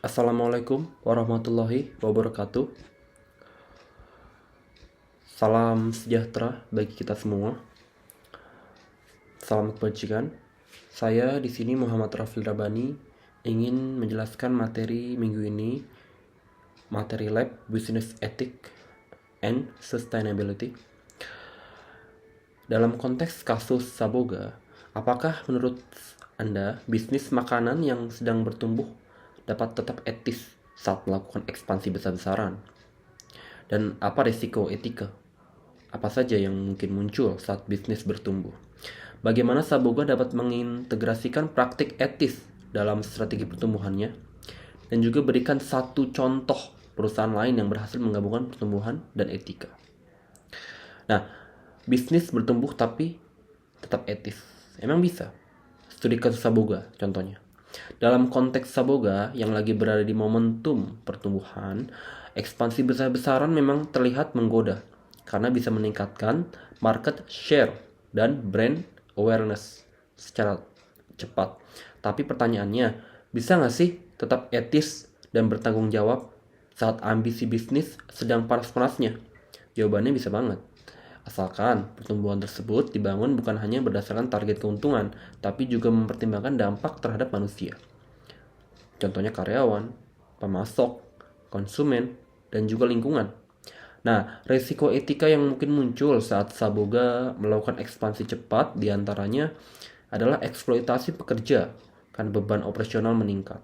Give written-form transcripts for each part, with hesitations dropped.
Assalamualaikum warahmatullahi wabarakatuh. Salam sejahtera bagi kita semua. Salam kebajikan. Saya di sini Muhammad Rafil Rabani ingin menjelaskan materi minggu ini, materi lab Business Ethics and Sustainability. Dalam konteks kasus Saboga, apakah menurut Anda bisnis makanan yang sedang bertumbuh dapat tetap etis saat melakukan ekspansi besar-besaran? Dan apa risiko etika? Apa saja yang mungkin muncul saat bisnis bertumbuh? Bagaimana Saboga dapat mengintegrasikan praktik etis dalam strategi pertumbuhannya? Dan juga berikan satu contoh perusahaan lain yang berhasil menggabungkan pertumbuhan dan etika. Nah, bisnis bertumbuh tapi tetap etis. Emang bisa? Studi kasus Saboga contohnya. Dalam konteks Saboga yang lagi berada di momentum pertumbuhan, ekspansi besar-besaran memang terlihat menggoda karena bisa meningkatkan market share dan brand awareness secara cepat. Tapi pertanyaannya, bisa nggak sih tetap etis dan bertanggung jawab saat ambisi bisnis sedang panas-panasnya? Jawabannya bisa banget. Asalkan pertumbuhan tersebut dibangun bukan hanya berdasarkan target keuntungan, tapi juga mempertimbangkan dampak terhadap manusia. Contohnya karyawan, pemasok, konsumen, dan juga lingkungan. Nah, risiko etika yang mungkin muncul saat Saboga melakukan ekspansi cepat diantaranya adalah eksploitasi pekerja karena beban operasional meningkat.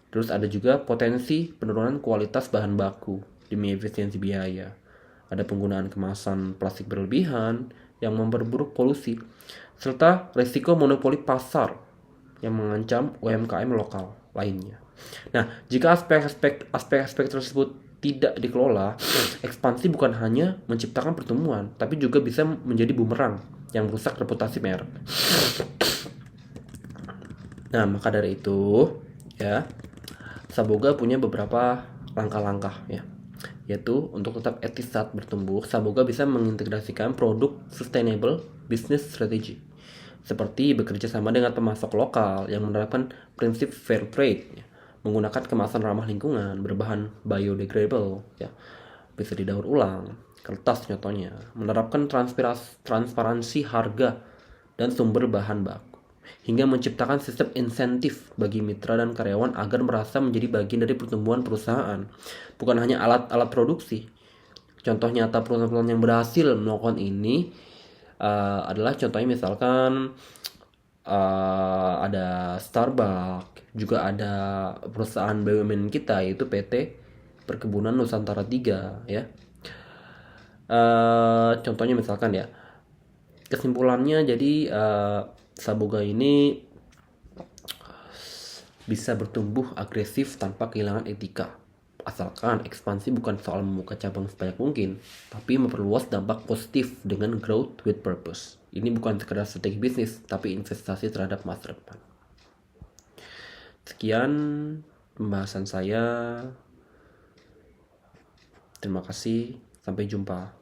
Terus ada juga potensi penurunan kualitas bahan baku demi efisiensi biaya. Ada penggunaan kemasan plastik berlebihan yang memperburuk polusi, serta risiko monopoli pasar yang mengancam UMKM lokal lainnya. Nah, jika aspek-aspek tersebut tidak dikelola, ekspansi bukan hanya menciptakan pertumbuhan, tapi juga bisa menjadi bumerang yang merusak reputasi merek. Nah, maka dari itu, ya, Saboga punya beberapa langkah-langkah ya, yaitu untuk tetap etis saat bertumbuh, Saboga bisa mengintegrasikan produk sustainable business strategy, seperti bekerja sama dengan pemasok lokal yang menerapkan prinsip fair trade, ya, menggunakan kemasan ramah lingkungan, berbahan biodegradable, ya, bisa didaur ulang, kertas contohnya, menerapkan transparansi harga dan sumber bahan baku, hingga menciptakan sistem insentif bagi mitra dan karyawan agar merasa menjadi bagian dari pertumbuhan perusahaan, bukan hanya alat-alat produksi. Contoh nyata perusahaan-perusahaan yang berhasil melakukan ini adalah contohnya misalkan ada Starbucks, juga ada perusahaan BUMN kita yaitu PT Perkebunan Nusantara 3 ya. Contohnya misalkan ya, kesimpulannya jadi Saboga ini bisa bertumbuh agresif tanpa kehilangan etika. Asalkan ekspansi bukan soal membuka cabang sebanyak mungkin, tapi memperluas dampak positif dengan growth with purpose. Ini bukan sekedar strategi bisnis, tapi investasi terhadap masa depan. Sekian pembahasan saya. Terima kasih. Sampai jumpa.